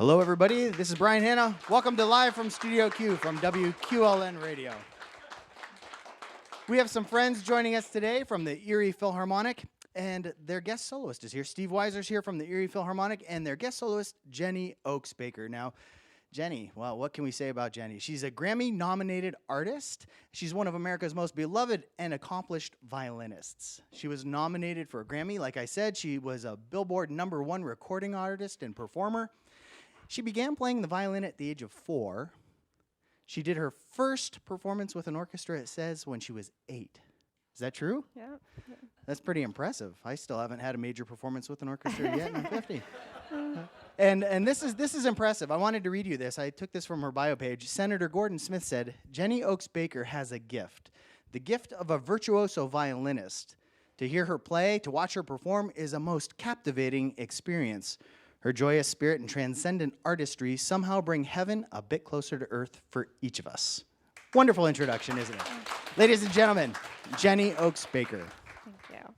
Hello, everybody. This is Brian Hanna. Welcome to Live from Studio Q from WQLN Radio. We have some friends joining us today from the Erie Philharmonic, and their guest soloist is here. Steve Weiser's here from the Erie Philharmonic, and their guest soloist, Jenny Oaks Baker. Now, Jenny, well, what can we say about Jenny? She's a Grammy-nominated artist. She's one of America's most beloved and accomplished violinists. She was nominated for a Grammy. Like I said, she was a Billboard #1 recording artist and performer. She began playing the violin at the age of 4. She did her first performance with an orchestra, it says, when she was 8. Is that true? Yeah. That's pretty impressive. I still haven't had a major performance with an orchestra yet, and I'm 50. And this is impressive. I wanted to read you this. I took this from her bio page. Senator Gordon Smith said, Jenny Oaks Baker has a gift, the gift of a virtuoso violinist. To hear her play, to watch her perform is a most captivating experience. Her joyous spirit and transcendent artistry somehow bring heaven a bit closer to earth for each of us. Wonderful introduction, isn't it? Ladies and gentlemen, Jenny Oaks Baker. Thank you.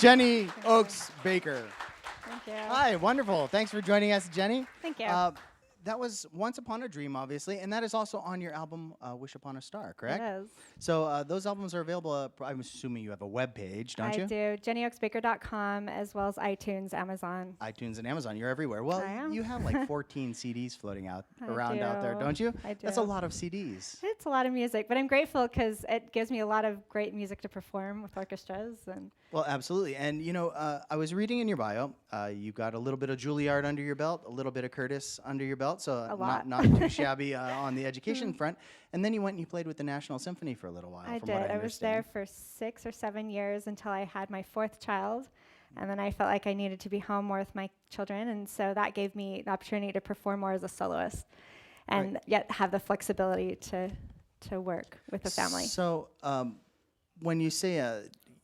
Jenny Oaks Baker. Thank you. Hi, wonderful. Thanks for joining us, Jenny. Thank you. That was Once Upon a Dream, obviously, and that is also on your album, Wish Upon a Star, correct? It is. So those albums are available. I'm assuming you have a web page, don't you? I do. JennyOaksBaker.com, as well as iTunes, Amazon. iTunes and Amazon. You're everywhere. Well, I am. you have like 14 CDs floating around do. out there, don't you? I do. That's a lot of CDs. It's a lot of music, but I'm grateful because it gives me a lot of great music to perform with orchestras. And Well, absolutely. And, you know, I was reading in your bio, you've got a little bit of Juilliard under your belt, a little bit of Curtis under your belt, so A lot. not too shabby on the education front. And then you went and you played with the National Symphony for a little while, I from did. what I was there understand. for 6 or 7 years until I had my 4th child. And then I felt like I needed to be home more with my children. And so that gave me the opportunity to perform more as a soloist and yet have the flexibility to work with the family. So when you say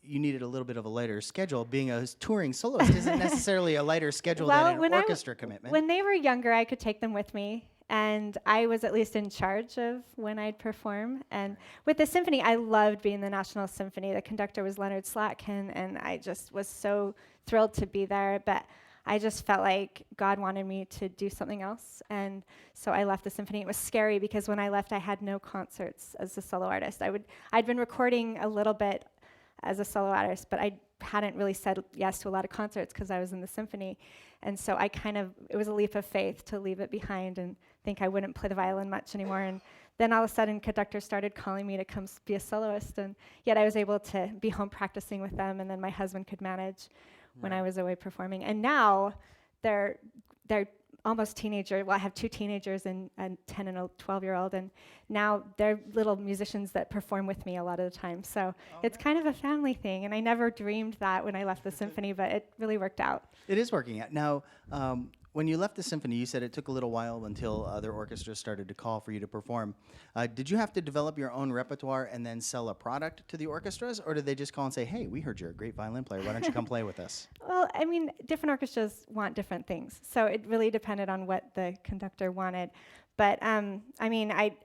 you needed a little bit of a lighter schedule, being a touring soloist isn't necessarily a lighter schedule than an orchestra commitment. When they were younger, I could take them with me. And I was at least in charge of when I'd perform. And with the symphony, I loved being the National Symphony. The conductor was Leonard Slatkin, and I just was so thrilled to be there. But I just felt like God wanted me to do something else. And so I left the symphony. It was scary because when I left, I had no concerts as a solo artist. I'd been recording a little bit as a solo artist, but I hadn't really said yes to a lot of concerts because I was in the symphony. And so it was a leap of faith to leave it behind and think I wouldn't play the violin much anymore. And then all of a sudden, conductors started calling me to come be a soloist. And yet I was able to be home practicing with them, and then my husband could manage when I was away performing. And now they're almost teenager. Well, I have 2 teenagers and a 10 and a 12-year-old, and now they're little musicians that perform with me a lot of the time. So it's kind of a family thing, and I never dreamed that when I left the symphony, but it really worked out. It is working out. Now, when you left the symphony, you said it took a little while until other orchestras started to call for you to perform. Did you have to develop your own repertoire and then sell a product to the orchestras, or did they just call and say, hey, we heard you're a great violin player, why don't you come play with us? Well, I mean, different orchestras want different things, so it really depended on what the conductor wanted. But I mean, I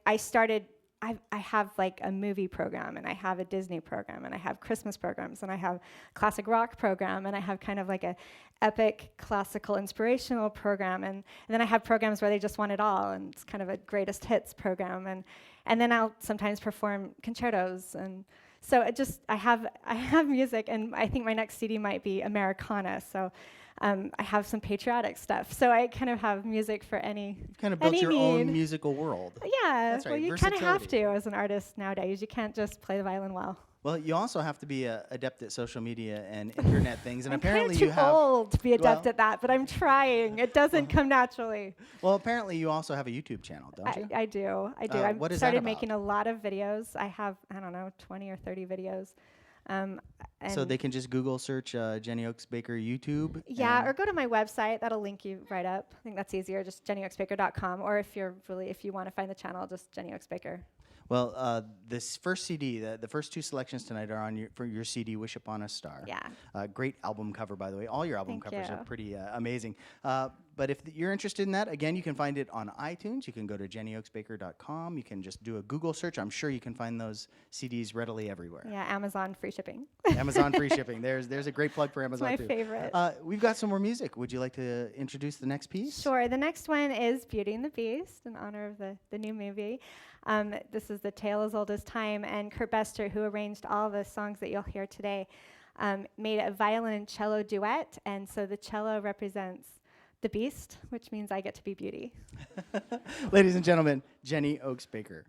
have like a movie program, and I have a Disney program, and I have Christmas programs, and I have classic rock program, and I have kind of like a epic classical inspirational program, and then I have programs where they just want it all, and it's kind of a greatest hits program, and then I'll sometimes perform concertos, and so I have music, and I think my next CD might be Americana, so I have some patriotic stuff, so I kind of have music for any You've kind of built your own musical world. Yeah, That's right, well, you kind of have versatility. to as an artist nowadays. You can't just play the violin well. Well, you also have to be adept at social media and internet things, and I'm apparently kind you of too have. old to be adept well- at that, but I'm trying. It doesn't come naturally. Well, apparently you also have a YouTube channel, don't you? I do. I've what is that started about? making a lot of videos. I have, 20 or 30 videos. And So they can just Google search Jenny Oaks Baker YouTube. yeah, and- or go to my website. That'll link you right up. I think that's easier, just JennyOaksBaker.com. Or if you want to find the channel, just Jenny Oaks Baker. Well, this first CD, the first 2 selections tonight are on for your CD, Wish Upon a Star. Yeah. Great album cover, by the way. All your album Thank covers you. are pretty amazing. But if you're interested in that, again, you can find it on iTunes. You can go to JennyOaksBaker.com. You can just do a Google search. I'm sure you can find those CDs readily everywhere. Yeah, Amazon free shipping. Amazon free shipping. There's a great plug for Amazon, my too. favorite. We've got some more music. Would you like to introduce the next piece? Sure. The next one is Beauty and the Beast, in honor of the new movie. This is The Tale as Old as Time, and Kurt Bester, who arranged all the songs that you'll hear today, made a violin and cello duet, and so the cello represents the beast, which means I get to be Beauty. Ladies and gentlemen, Jenny Oaks Baker.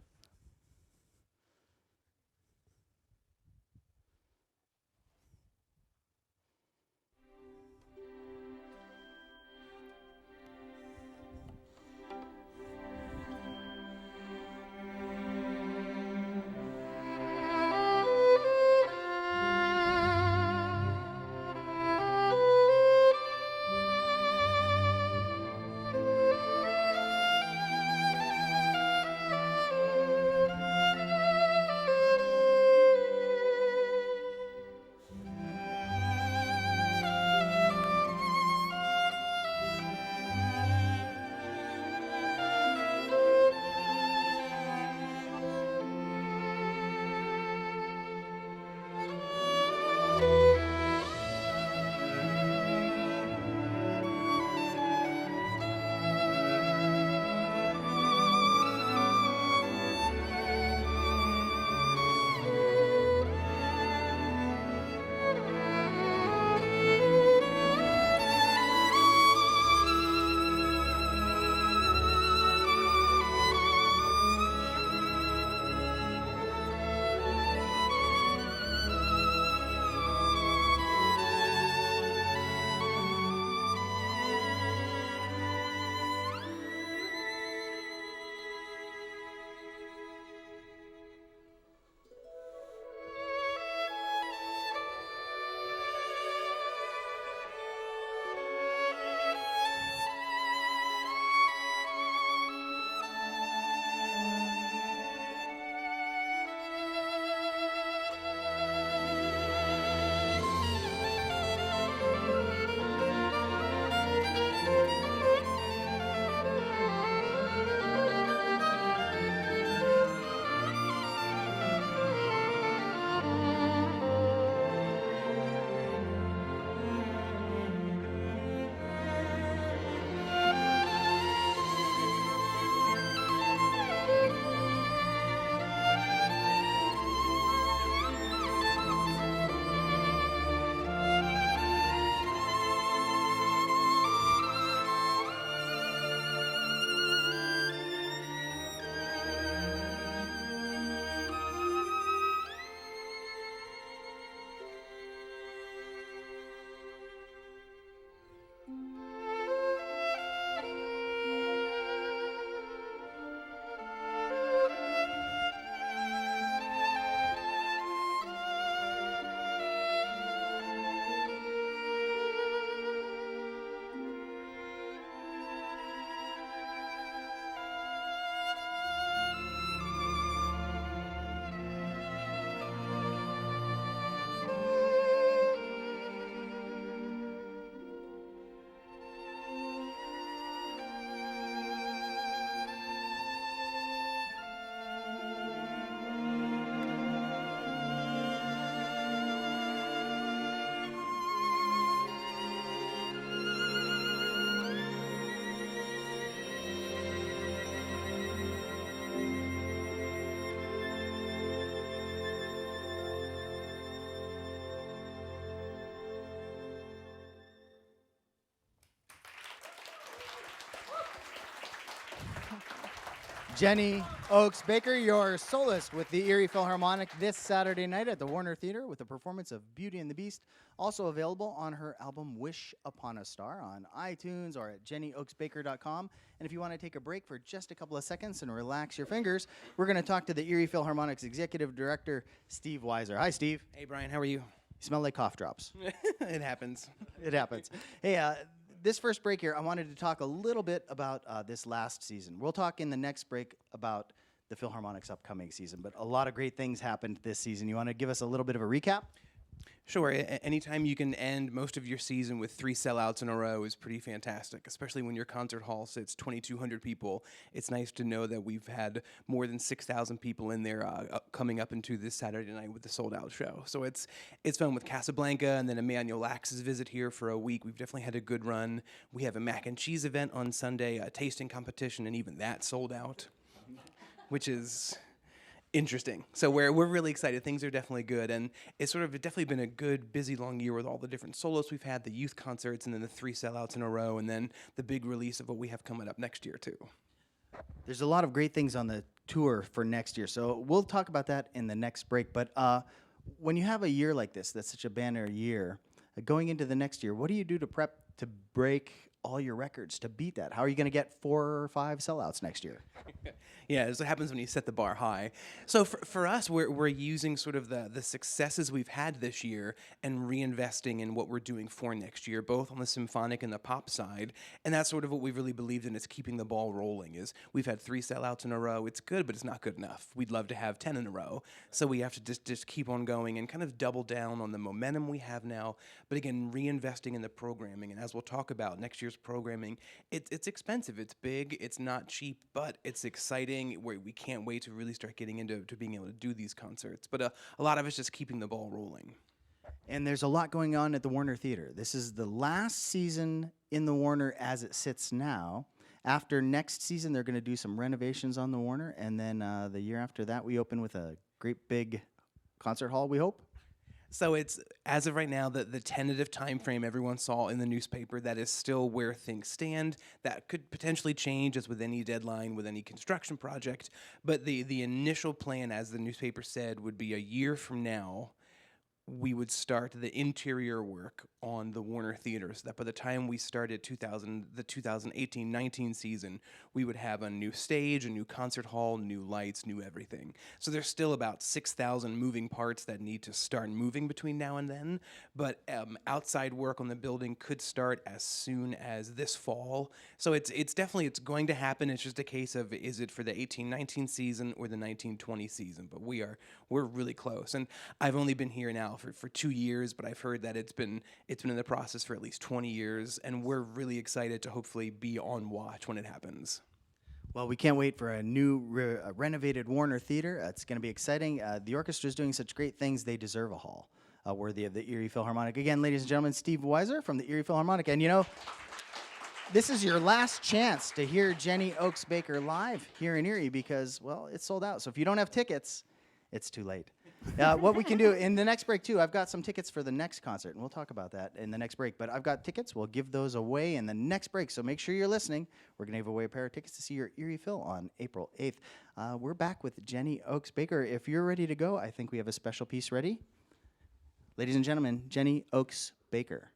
Jenny Oaks Baker, your soloist with the Erie Philharmonic this Saturday night at the Warner Theater with a performance of Beauty and the Beast, also available on her album Wish Upon a Star on iTunes or at jennyoaksbaker.com. And if you want to take a break for just a couple of seconds and relax your fingers, we're going to talk to the Erie Philharmonic's Executive Director, Steve Weiser. Hi, Steve. Hey, Brian, how are you? You smell like cough drops. It happens. It happens. Hey, this first break here, I wanted to talk a little bit about this last season. We'll talk in the next break about the Philharmonic's upcoming season, but a lot of great things happened this season. You want to give us a little bit of a recap? Sure. Anytime you can end most of your season with 3 sellouts in a row is pretty fantastic, especially when your concert hall sits 2,200 people. It's nice to know that we've had more than 6,000 people in there coming up into this Saturday night with the sold-out show. So it's fun with Casablanca and then Emmanuel Lax's visit here for a week. We've definitely had a good run. We have a mac and cheese event on Sunday, a tasting competition, and even that sold out, which is interesting. So we're really excited. Things are definitely good, and it's sort of definitely been a good, busy, long year with all the different solos we've had, the youth concerts, and then the 3 sellouts in a row, and then the big release of what we have coming up next year too. There's a lot of great things on the tour for next year, so we'll talk about that in the next break. But when you have a year like this, that's such a banner year, going into the next year, what do you do to prep to break all your records, to beat that? How are you going to get 4 or 5 sellouts next year? Yeah, that's what happens when you set the bar high. So for us, we're using sort of the successes we've had this year and reinvesting in what we're doing for next year, both on the symphonic and the pop side. And that's sort of what we've really believed in, is keeping the ball rolling. Is we've had 3 sellouts in a row. It's good, but it's not good enough. We'd love to have 10 in a row. So we have to just keep on going and kind of double down on the momentum we have now. But again, reinvesting in the programming. And as we'll talk about, next year's programming, it's expensive. It's big. It's not cheap, but it's exciting. We can't wait to really start getting into being able to do these concerts. But a lot of it's just keeping the ball rolling. And there's a lot going on at the Warner Theater. This is the last season in the Warner as it sits now. After next season, they're going to do some renovations on the Warner, and then the year after that, we open with a great big concert hall, we hope. So it's, as of right now, the tentative time frame everyone saw in the newspaper. That is still where things stand. That could potentially change, as with any deadline, with any construction project. But the initial plan, as the newspaper said, would be a year from now, we would start the interior work on the Warner Theater, so that by the time we started the 2018-19 season, we would have a new stage, a new concert hall, new lights, new everything. So there's still about 6,000 moving parts that need to start moving between now and then, but outside work on the building could start as soon as this fall. So it's definitely going to happen. It's just a case of, is it for the 18-19 season or the 19-20 season? But we're really close. And I've only been here now for 2 years, but I've heard that it's been in the process for at least 20 years, and we're really excited to hopefully be on watch when it happens. Well, we can't wait for a new renovated Warner Theater. It's going to be exciting. The orchestra is doing such great things, they deserve a hall worthy of the Erie Philharmonic. Again, ladies and gentlemen, Steve Weiser from the Erie Philharmonic. And you know, this is your last chance to hear Jenny Oaks Baker live here in Erie because, well, it's sold out. So if you don't have tickets, it's too late. What we can do in the next break, too, I've got some tickets for the next concert, and we'll talk about that in the next break. But I've got tickets. We'll give those away in the next break, so make sure you're listening. We're going to give away a pair of tickets to see your Erie Phil on April 8th. We're back with Jenny Oaks Baker. If you're ready to go, I think we have a special piece ready. Ladies and gentlemen, Jenny Oaks Baker.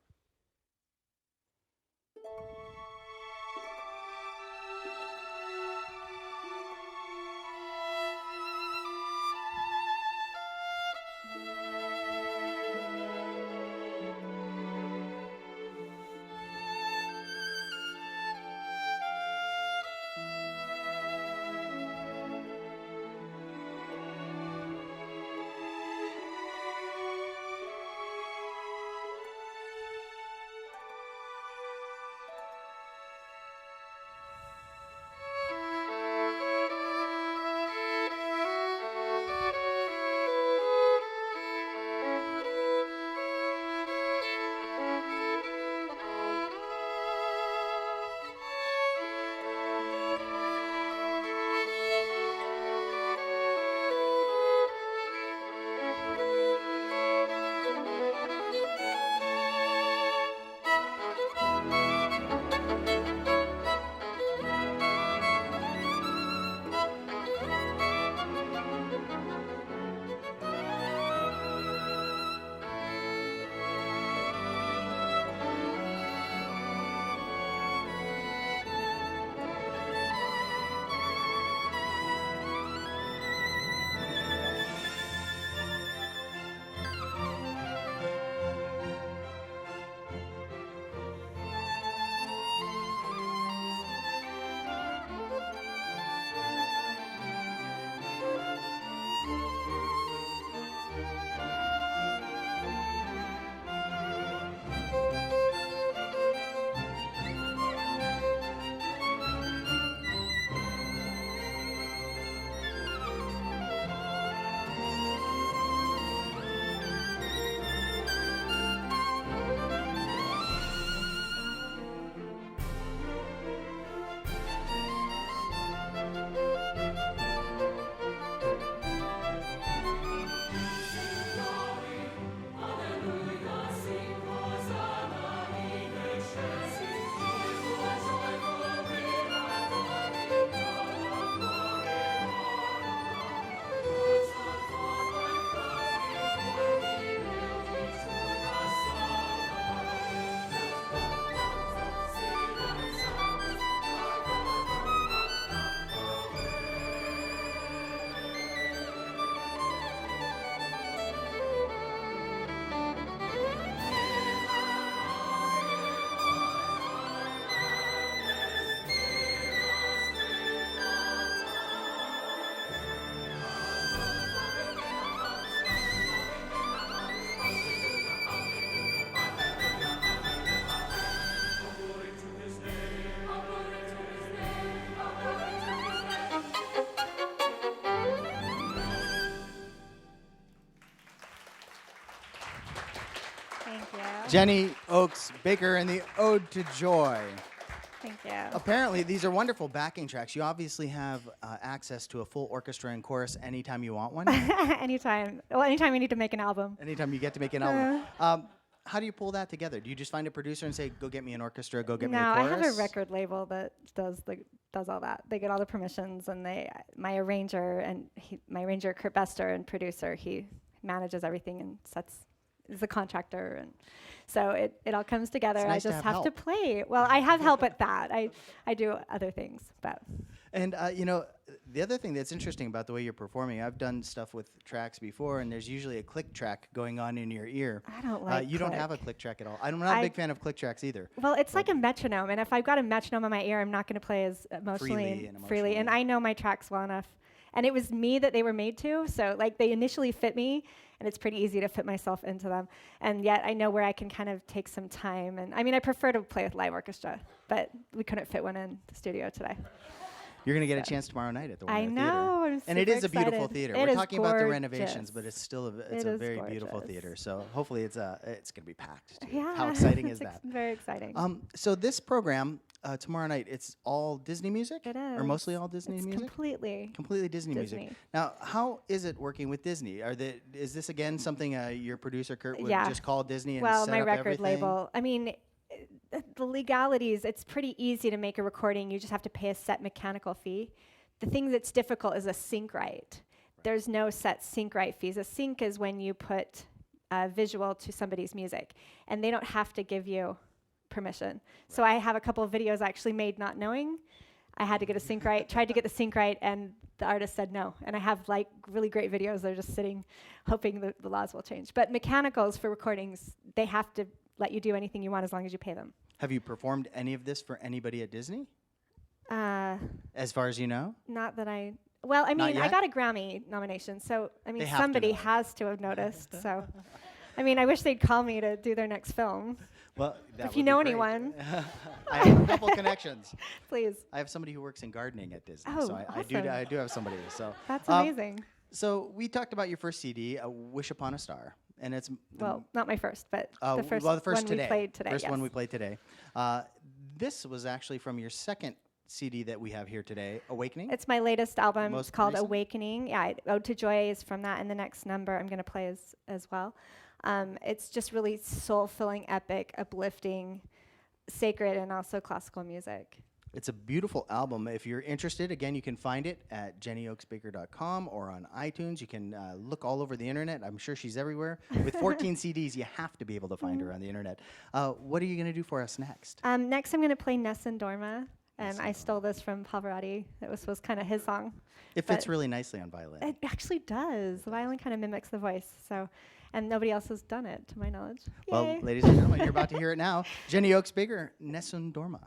Jenny Oaks Baker and the Ode to Joy. Thank you. Apparently, these are wonderful backing tracks. You obviously have access to a full orchestra and chorus anytime you want one. Anytime. Well, anytime you need to make an album. Anytime you get to make an album. How do you pull that together? Do you just find a producer and say, go get me an orchestra, go get me a No, chorus? I have a record label that does all that. They get all the permissions, and my arranger Kurt Bester, and producer, he manages everything and is the contractor, and so it all comes together. Nice I just to have to help. play. Well, I have help at that. I do other things, but. And the other thing that's interesting about the way you're performing, I've done stuff with tracks before, and there's usually a click track going on in your ear. I don't like You don't have a click track at all. I'm not a big fan of click tracks either. Well, it's like a metronome, and if I've got a metronome in my ear, I'm not going to play as Freely freely. And I know my tracks well enough. And it was me that they were made to, so like they initially fit me, and it's pretty easy to fit myself into them. And yet I know where I can kind of take some time. And I mean, I prefer to play with live orchestra, but we couldn't fit one in the studio today. You're going to get a chance tomorrow night at the Warner Theater. I know. I'm And it super is a beautiful excited. theater. It We're is talking about the gorgeous. renovations, but it's still a It is very beautiful gorgeous. theater. So hopefully it's going to be packed. Too. Yeah. How exciting is It's that? very exciting. So this program tomorrow night, it's all Disney music? It Or is. mostly all Disney It's music? Completely Disney music. Disney. Now, how is it working with Disney? Is this again something your producer Kurt would Yeah. just call Disney and Well, set my up record everything? label. I mean, the legalities, it's pretty easy to make a recording. You just have to pay a set mechanical fee. The thing that's difficult is a sync right. There's no set sync right fees. A sync is when you put a visual to somebody's music, and they don't have to give you permission. So I have a couple of videos actually made not knowing. I had to get a sync right, tried to get the sync right, and the artist said no. And I have like really great videos. They're just sitting, hoping that the laws will change. But mechanicals for recordings, they have to let you do anything you want as long as you pay them. Have you performed any of this for anybody at Disney? As far as you know? Not that I. Well, I Not mean, I yet? got a Grammy nomination, so I They mean, have to somebody know. has to have noticed. So, I mean, I wish they'd call me to do their next film. Well, that If you would be know great. anyone. I have a couple connections. Please. I have somebody who works in gardening at Disney, Oh, so I awesome. do have somebody. So That's amazing. So we talked about your first CD, "Wish Upon a Star," and it's Well, not my first, but the first, the first one today. we played today. First yes. one we played today. This was actually from your second CD that we have here today, "Awakening." It's my latest album. Most It's called recent? Awakening. Yeah, Ode to Joy is from that, and the next number I'm going to play as well. It's just really soul-filling, epic, uplifting, sacred, and also classical music. It's a beautiful album. If you're interested, again, you can find it at jennyoaksbaker.com or on iTunes. You can look all over the internet. I'm sure she's everywhere. With 14 CDs, you have to be able to find her on the internet. What are you going to do for us next? Next, I'm going to play Nessun Dorma, and I stole this from Pavarotti. It was kind of his song. It fits but really nicely on violin. It actually does. The violin kind of mimics the voice, and nobody else has done it, to my knowledge. Well, Yay. ladies and gentlemen, you're about to hear it now. Jenny Oaks Baker, Nessun Dorma.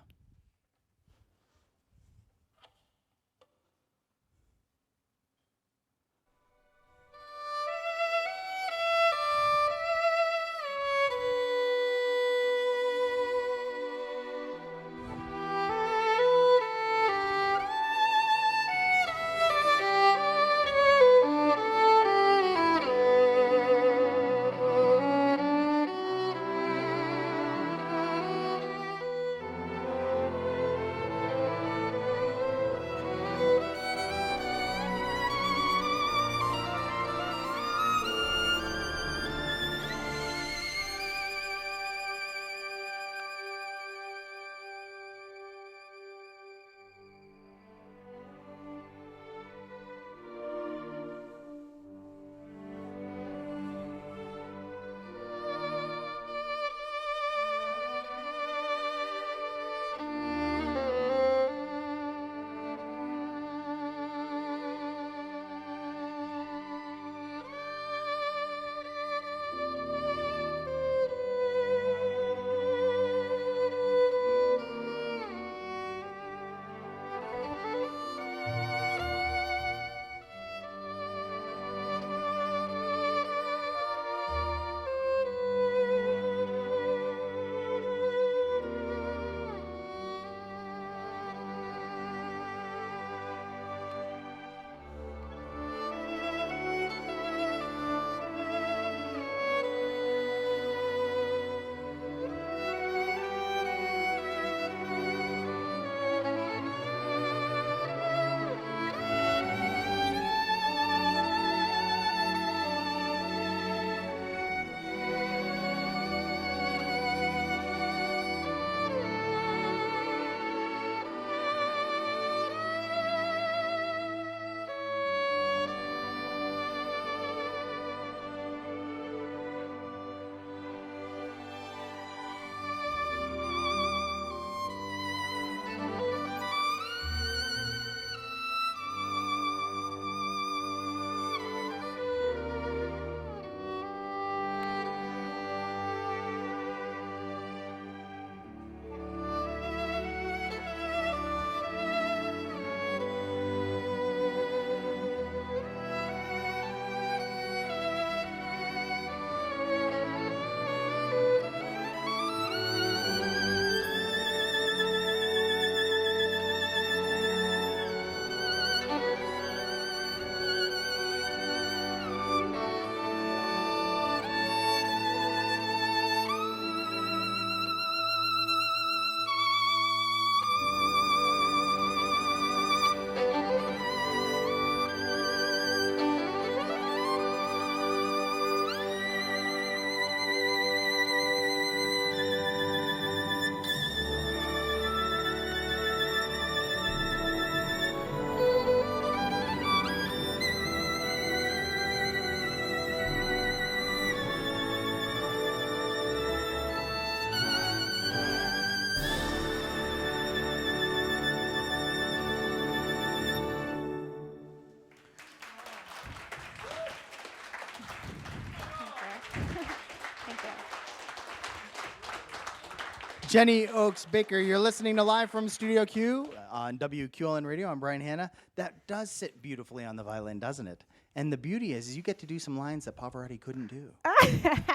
Jenny Oaks Baker, you're listening to Live from Studio Q on WQLN Radio. I'm Brian Hanna. That does sit beautifully on the violin, doesn't it? And the beauty is you get to do some lines that Pavarotti couldn't do.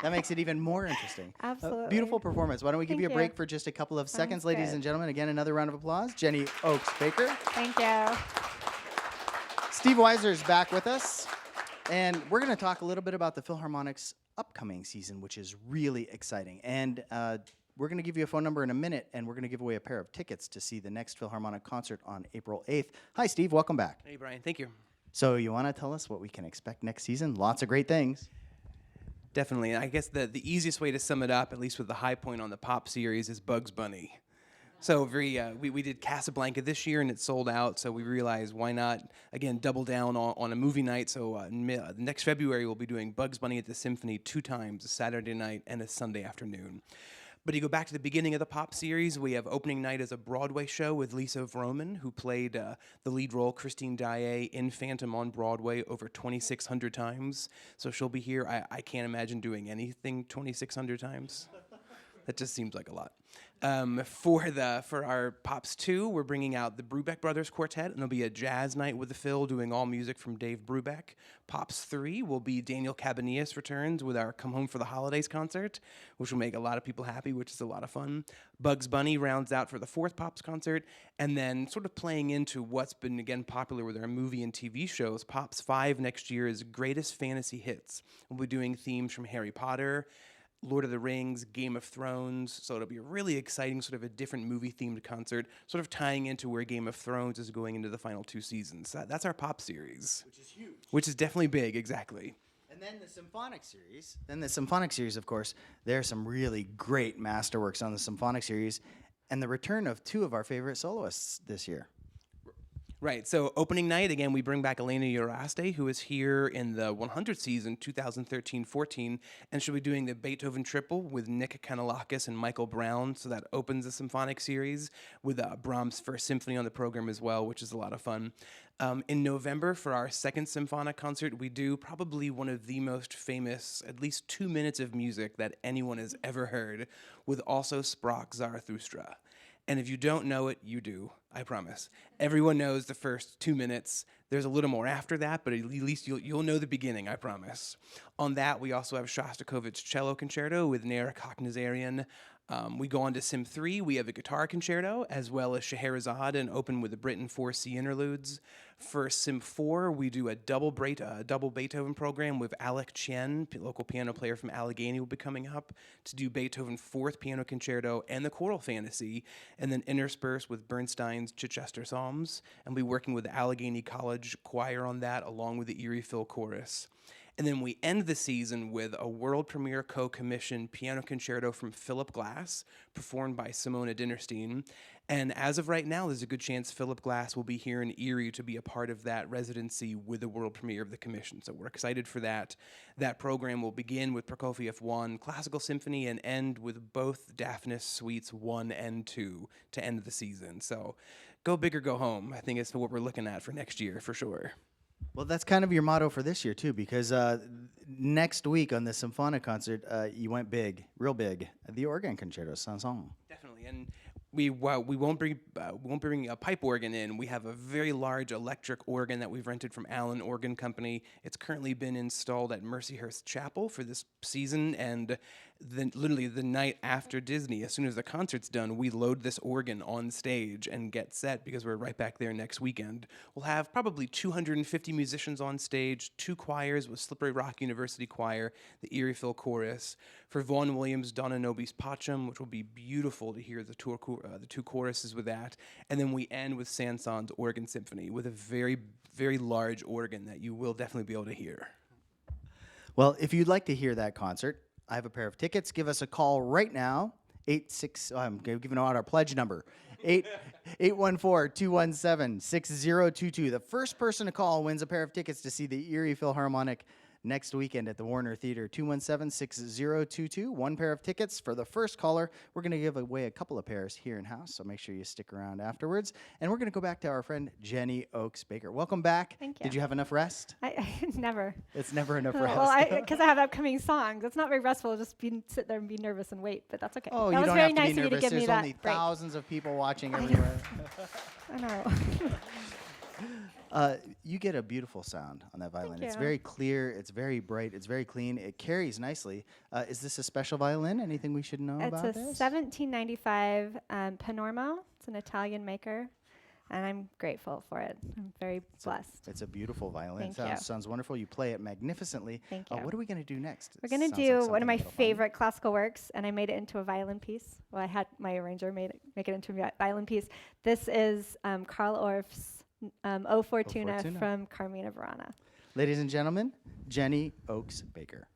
That makes it even more interesting. Absolutely. Beautiful performance. Why don't we give Thank you a break you. for just a couple of Sounds seconds, ladies good. and gentlemen. Again, another round of applause. Jenny Oaks Baker. Thank you. Steve Weiser is back with us, and we're going to talk a little bit about the Philharmonic's upcoming season, which is really exciting. And we're going to give you a phone number in a minute, and we're going to give away a pair of tickets to see the next Philharmonic concert on April 8th. Hi, Steve. Welcome back. Hey, Brian. Thank you. So you want to tell us what we can expect next season? Lots of great things. Definitely. I guess the easiest way to sum it up, at least with the high point on the pop series, is Bugs Bunny. So we did Casablanca this year, and it sold out, so we realized why not, again, double down on a movie night. So next February, we'll be doing Bugs Bunny at the Symphony 2 times, a Saturday night and a Sunday afternoon. But you go back to the beginning of the pop series, we have opening night as a Broadway show with Lisa Vroman, who played the lead role, Christine Daae, in Phantom on Broadway over 2,600 times. So she'll be here. I can't imagine doing anything 2,600 times. That just seems like a lot. For our Pops 2, we're bringing out the Brubeck Brothers Quartet, and there'll be a jazz night with the Phil doing all music from Dave Brubeck. Pops 3 will be Daniel Cabanillas returns with our Come Home for the Holidays concert, which will make a lot of people happy, which is a lot of fun. Bugs Bunny rounds out for the 4th Pops concert, and then sort of playing into what's been, again, popular with our movie and TV shows, Pops 5 next year is Greatest Fantasy Hits. We'll be doing themes from Harry Potter, Lord of the Rings, Game of Thrones, so it'll be a really exciting sort of a different movie-themed concert, sort of tying into where Game of Thrones is going into the final 2 seasons. That's our pop series. Which is huge. Which is definitely big, exactly. And then the Symphonic series. Of course, there are some really great masterworks on the Symphonic series, and the return of 2 of our favorite soloists this year. Right, so opening night, again, we bring back Elena Uraste, who was here in the 100th season, 2013-14, and she'll be doing the Beethoven Triple with Nick Kanellakis and Michael Brown, so that opens the symphonic series with Brahms' First Symphony on the program as well, which is a lot of fun. In November, for our 2nd symphonic concert, we do probably one of the most famous, at least 2 minutes of music that anyone has ever heard, with also Sprach Zarathustra. And if you don't know it, you do, I promise. Everyone knows the first 2 minutes. There's a little more after that, but at least you'll know the beginning, I promise. On that, we also have Shostakovich Cello Concerto with Nera Kaknazarian. We go on to Sim 3. We have a guitar concerto, as well as Scheherazade, and open with the Britten 4C interludes. For Sim 4, we do a double Beethoven program with Alec Chien, local piano player from Allegheny, will be coming up to do Beethoven's 4th piano concerto and the choral fantasy, and then interspersed with Bernstein's Chichester Psalms, and we'll be working with the Allegheny College Choir on that, along with the Erie Phil Chorus. And then we end the season with a world premiere co-commissioned piano concerto from Philip Glass, performed by Simona Dinnerstein. And as of right now, there's a good chance Philip Glass will be here in Erie to be a part of that residency with the world premiere of the commission. So we're excited for that. That program will begin with Prokofiev 1 Classical Symphony and end with both Daphnis Suites 1 and 2 to end the season. So go big or go home, I think is what we're looking at for next year, for sure. Well, that's kind of your motto for this year, too, because next week on the Symphonic concert, you went big, real big, the organ concerto, Sanson. Definitely, and we won't bring a pipe organ in. We have a very large electric organ that we've rented from Allen Organ Company. It's currently been installed at Mercyhurst Chapel for this season, and literally the night after Disney, as soon as the concert's done, we load this organ on stage and get set because we're right back there next weekend. We'll have probably 250 musicians on stage, 2 choirs with Slippery Rock University Choir, the Erie Phil Chorus. For Vaughan Williams, Donna Nobis Pacem, which will be beautiful to hear the 2 choruses with that. And then we end with Sanson's Organ Symphony with a very, very large organ that you will definitely be able to hear. Well, if you'd like to hear that concert, I have a pair of tickets. Give us a call right now. I'm giving out our pledge number. 814-217-6022. The first person to call wins a pair of tickets to see the Erie Philharmonic next weekend at the Warner Theater, 217-6022. One pair of tickets for the first caller. We're going to give away a couple of pairs here in-house, so make sure you stick around afterwards. And we're going to go back to our friend Jenny Oaks Baker. Welcome back. Thank you. Did you have enough rest? I never. It's never enough rest. Well, because I have upcoming songs. It's not very restful. Just sit there and be nervous and wait, but that's okay. Oh, that you was don't very have to nice be of you nervous. to give There's me that only break. thousands of people watching I know. everywhere. I know. You get a beautiful sound on that violin. It's you. very clear, it's very bright, it's very clean. It carries nicely. Is this a special violin? Anything we should know about It's a this? 1795 Panormo. It's an Italian maker, and I'm grateful for it. I'm very blessed. It's a beautiful violin. Thank you. Sounds wonderful. You play it magnificently. Thank you. What are we going to do next? We're going to Sounds like do one something of my a little fun. favorite classical works, and I made it into a violin piece. Well, I had my arranger make it into a violin piece. This is Carl Orff's O Fortuna Fortuna. from Carmina Burana. Ladies and gentlemen, Jenny Oaks Baker.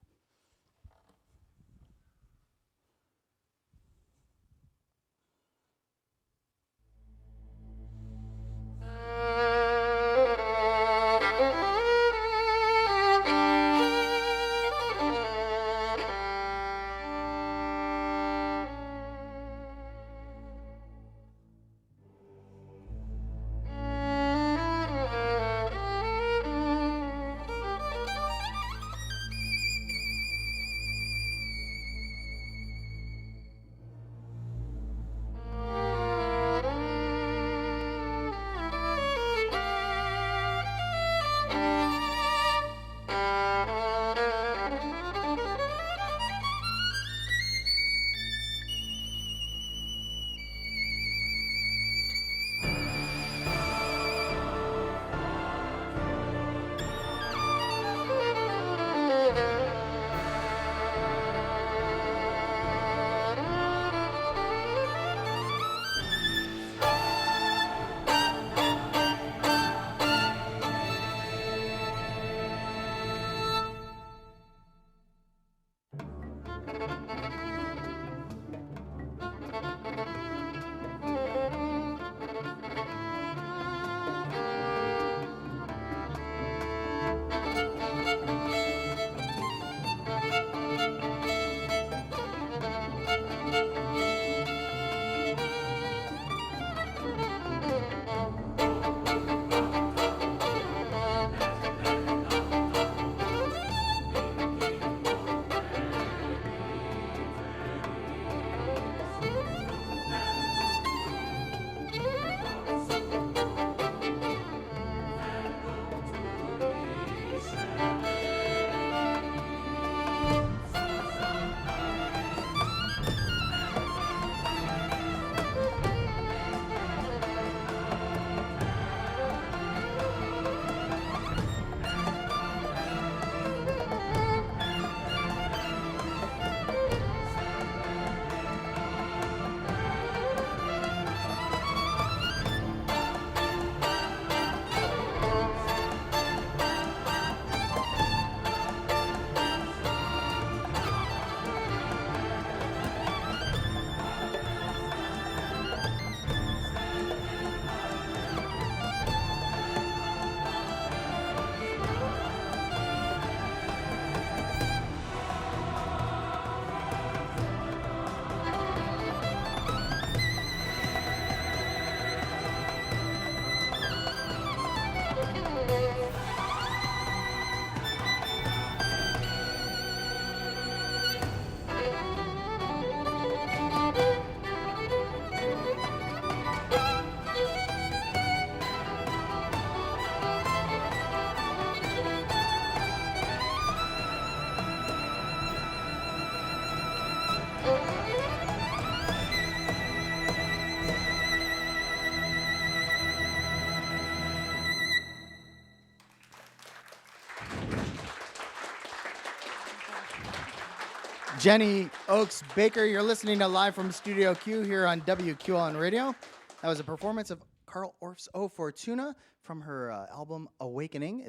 Jenny Oaks Baker, you're listening to Live from Studio Q here on WQLN Radio. That was a performance of Carl Orff's O Fortuna from her album Awakening.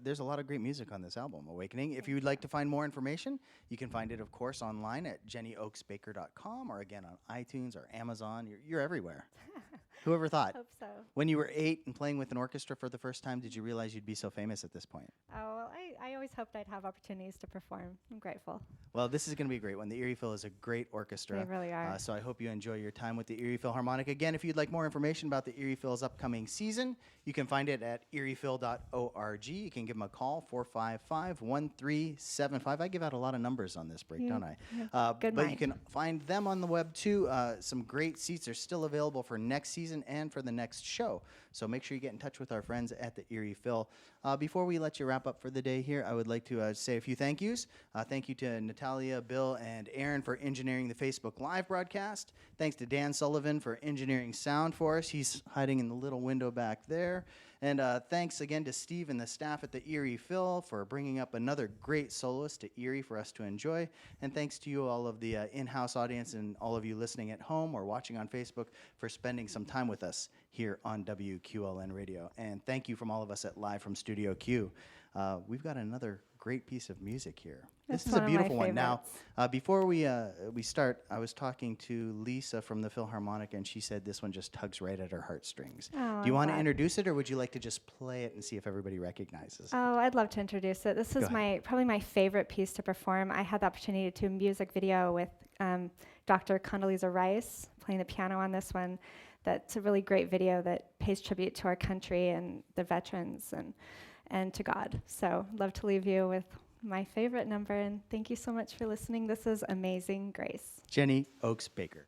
There's a lot of great music on this album, Awakening. If you'd like to find more information, you can find it, of course, online at jennyoaksbaker.com or again on iTunes or Amazon. You're everywhere. Whoever thought? Hope so. When you were 8 and playing with an orchestra for the first time, did you realize you'd be so famous at this point? Oh, well, I always hoped I'd have opportunities to perform. I'm grateful. Well, this is going to be a great one. The Erie Phil is a great orchestra. They really are. So I hope you enjoy your time with the Erie Philharmonic. Again, if you'd like more information about the Erie Phil's upcoming season, you can find it at eriephil.org. You can give them a call, 455-1375. I give out a lot of numbers on this break, don't I? Good but mind. you can find them on the web, too. Some great seats are still available for next season and for the next show. So make sure you get in touch with our friends at the Erie Phil. Before we let you wrap up for the day here, I would like to say a few thank yous. Thank you to Natalia, Bill, and Aaron for engineering the Facebook Live broadcast. Thanks to Dan Sullivan for engineering sound for us. He's hiding in the little window back there. And thanks again to Steve and the staff at the Erie Phil for bringing up another great soloist to Erie for us to enjoy. And thanks to you, all of the in-house audience and all of you listening at home or watching on Facebook for spending some time with us here on WQLN Radio. And thank you from all of us at Live from Studio Q. We've got another great piece of music here. That's This is a one of my beautiful one. Now, favorites. before we start, I was talking to Lisa from the Philharmonic, and she said this one just tugs right at her heartstrings. Oh, Do you I'm want to glad. introduce it, or would you like to just play it and see if everybody recognizes it? Oh, I'd love to introduce it. This is probably my favorite piece to perform. I had the opportunity to music video with Dr. Condoleezza Rice playing the piano on this one. That's a really great video that pays tribute to our country and the veterans and to God. So I'd love to leave you with my favorite number, and thank you so much for listening. This is Amazing Grace. Jenny Oaks Baker.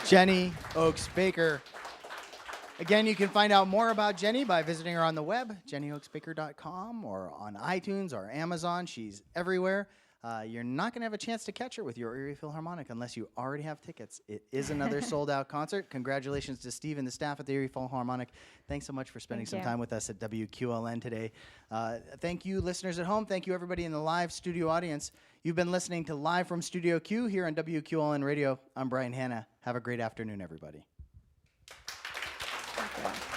Jenny Oaks Baker. Again, you can find out more about Jenny by visiting her on the web, jennyoaksbaker.com, or on iTunes or Amazon. She's everywhere. You're not going to have a chance to catch her with your Erie Philharmonic unless you already have tickets. It is another sold-out concert. Congratulations to Steve and the staff at the Erie Philharmonic. Thanks so much for spending some time with us at WQLN today. Thank you, listeners at home. Thank you, everybody in the live studio audience. You've been listening to Live from Studio Q here on WQLN Radio. I'm Brian Hanna. Have a great afternoon, everybody. Thank you.